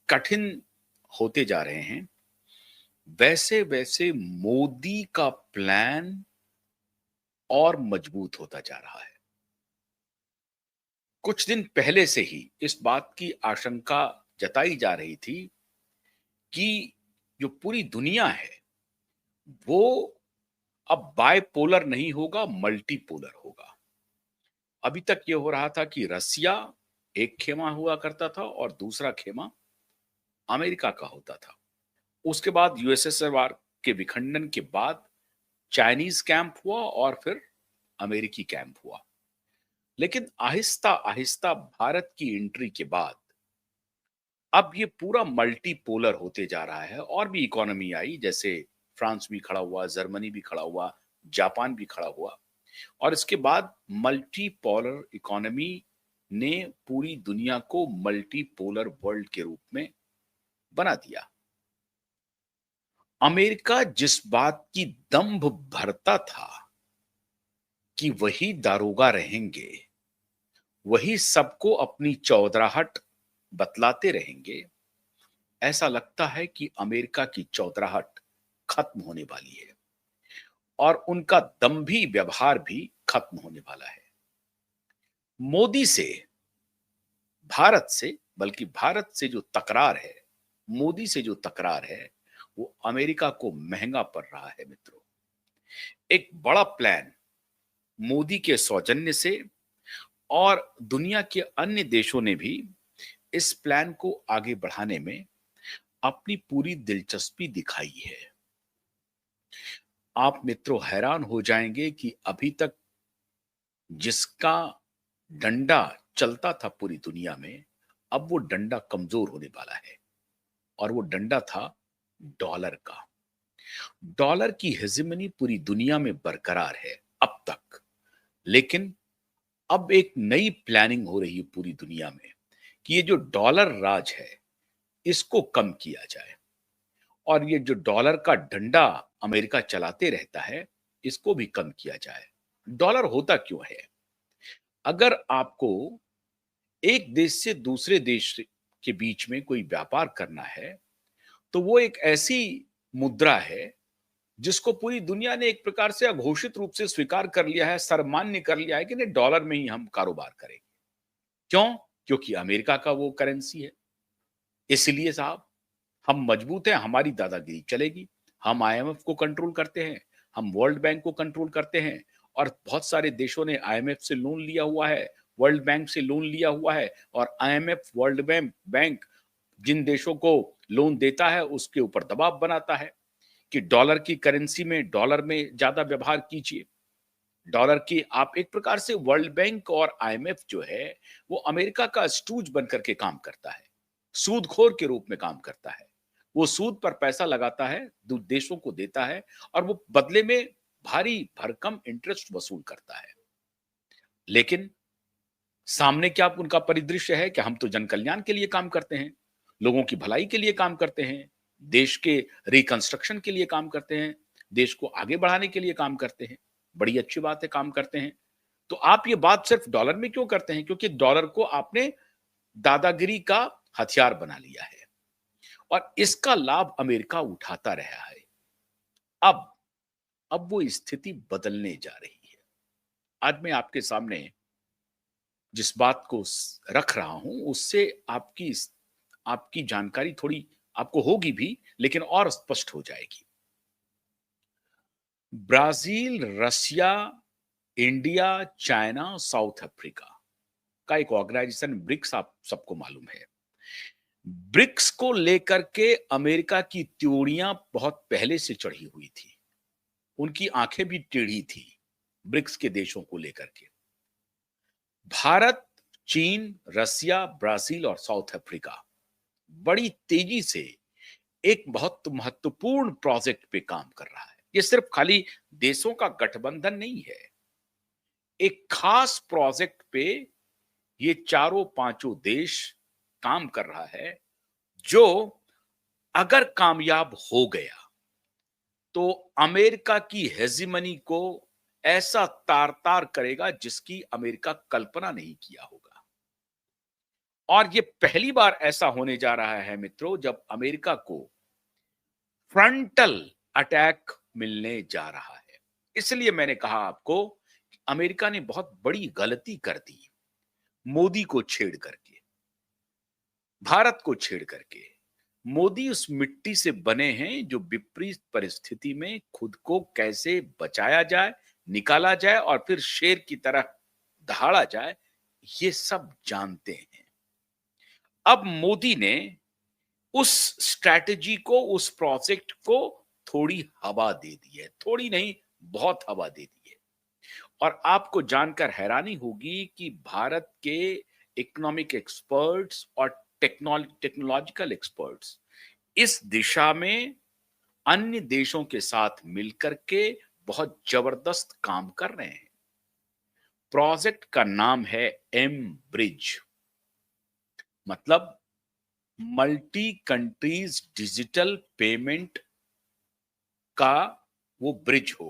कठिन होते जा रहे हैं, वैसे वैसे मोदी का प्लान और मजबूत होता जा रहा है। कुछ दिन पहले से ही इस बात की आशंका जताई जा रही थी कि जो पूरी दुनिया है, वो अब बायपोलर नहीं होगा, मल्टीपोलर होगा। अभी तक ये हो रहा था कि रसिया एक खेमा हुआ करता था और दूसरा खेमा अमेरिका का होता था। उसके बाद यूएसएसआर के विखंडन के बाद चाइनीज कैंप हुआ और फिर अमेरिकी कैंप हुआ। लेकिन आहिस्ता आहिस्ता भारत की एंट्री के बाद अब ये पूरा मल्टीपोलर होते जा रहा है और भी इकोनॉमी आई, जैसे फ्रांस भी खड़ा हुआ, जर्मनी भी खड़ा हुआ, जापान भी खड़ा हुआ और इसके बाद मल्टीपोलर इकोनॉमी ने पूरी दुनिया को मल्टीपोलर वर्ल्ड के रूप में बना दिया। अमेरिका जिस बात की दंभ भरता था कि वही दारोगा रहेंगे, वही सबको अपनी चौधराहट बतलाते रहेंगे, ऐसा लगता है कि अमेरिका की चौधराहट खत्म होने वाली है और उनका दंभी व्यवहार भी खत्म होने वाला है। मोदी से, भारत से, बल्कि भारत से जो तकरार है, मोदी से जो तकरार है, वो अमेरिका को महंगा पड़ रहा है मित्रों। एक बड़ा प्लान मोदी के सौजन्य से और दुनिया के अन्य देशों ने भी इस प्लान को आगे बढ़ाने में अपनी पूरी दिलचस्पी दिखाई है। आप मित्रों हैरान हो जाएंगे कि अभी तक जिसका डंडा चलता था पूरी दुनिया में, अब वो डंडा कमजोर होने वाला है और वो डंडा था डॉलर का। डॉलर की हेजेमनी पूरी दुनिया में बरकरार है अब तक, लेकिन अब एक नई प्लानिंग हो रही है पूरी दुनिया में कि ये जो डॉलर राज है, इसको कम किया जाए और ये जो डॉलर का डंडा अमेरिका चलाते रहता है, इसको भी कम किया जाए। डॉलर होता क्यों है? अगर आपको एक देश से दूसरे देश के बीच में कोई व्यापार करना है, तो वो एक ऐसी मुद्रा है जिसको पूरी दुनिया ने एक प्रकार से अघोषित रूप से स्वीकार कर लिया है, सर्वमान्य कर लिया है कि नहीं, डॉलर में ही हम कारोबार करेंगे। क्यों? क्योंकि अमेरिका का वो करेंसी है। इसलिए साहब, हम मजबूत हैं, हमारी दादागिरी चलेगी। हम आईएमएफ को कंट्रोल करते हैं, हम वर्ल्ड बैंक को कंट्रोल करते हैं और बहुत सारे देशों ने आईएमएफ से लोन लिया हुआ है, वर्ल्ड बैंक से लोन लिया हुआ है और आईएमएफ, वर्ल्ड बैंक जिन देशों को लोन देता है उसके ऊपर दबाव बनाता है कि डॉलर की करेंसी में, डॉलर में ज्यादा व्यवहार कीजिए। डॉलर की आप एक प्रकार से वर्ल्ड बैंक और आईएमएफ जो है, वो अमेरिका का स्टूज बनकर के काम करता है, सूदखोर के रूप में काम करता है। वो सूद पर पैसा लगाता है, देशों को देता है और वो बदले में भारी भरकम इंटरेस्ट वसूल करता है। लेकिन सामने क्या उनका परिदृश्य है कि हम तो जन कल्याण के लिए काम करते हैं, लोगों की भलाई के लिए काम करते हैं, देश के रिकंस्ट्रक्शन के लिए काम करते हैं, देश को आगे बढ़ाने के लिए काम करते हैं। बड़ी अच्छी बात है, काम करते हैं। तो आप ये बात सिर्फ डॉलर में क्यों करते हैं? क्योंकि डॉलर को आपने दादागिरी का हथियार बना लिया है और इसका लाभ अमेरिका उठाता रहा है। अब वो स्थिति बदलने जा रही है। आज मैं आपके सामने जिस बात को रख रहा हूं, उससे आपकी जानकारी थोड़ी आपको होगी भी, लेकिन और स्पष्ट हो जाएगी। Brazil, Russia, India, China, south Africa का एक ऑर्गेनाइजेशन ब्रिक्स आप सबको मालूम है। ब्रिक्स को लेकर के अमेरिका की त्योड़ियां बहुत पहले से चढ़ी हुई थी, उनकी आंखें भी टेढ़ी थी ब्रिक्स के देशों को लेकर के। भारत, चीन, रसिया, ब्राजील और साउथ अफ्रीका बड़ी तेजी से एक बहुत महत्वपूर्ण प्रोजेक्ट पे काम कर रहा है। ये सिर्फ खाली देशों का गठबंधन नहीं है, एक खास प्रोजेक्ट पे ये चारों पांचों देश काम कर रहा है, जो अगर कामयाब हो गया तो अमेरिका की हेजिमनी को ऐसा तार तार करेगा जिसकी अमेरिका कल्पना नहीं किया होगा। और ये पहली बार ऐसा होने जा रहा है मित्रों, जब अमेरिका को फ्रंटल अटैक मिलने जा रहा है। इसलिए मैंने कहा आपको कि अमेरिका ने बहुत बड़ी गलती कर दी, मोदी को छेड़ करके, भारत को छेड़ करके। मोदी उस मिट्टी से बने हैं जो विपरीत परिस्थिति में खुद को कैसे बचाया जाए, निकाला जाए और फिर शेर की तरह दहाड़ा जाए, ये सब जानते हैं। अब मोदी ने उस स्ट्रैटेजी को, उस प्रोजेक्ट को थोड़ी हवा दे दी है, थोड़ी नहीं, बहुत हवा दे दी है। और आपको जानकर हैरानी होगी कि भारत के इकोनॉमिक एक्सपर्ट्स और टेक्नोलॉजिकल एक्सपर्ट्स इस दिशा में अन्य देशों के साथ मिलकर के बहुत जबरदस्त काम कर रहे हैं। प्रोजेक्ट का नाम है एम ब्रिज, मतलब मल्टी कंट्रीज डिजिटल पेमेंट का वो ब्रिज होगा।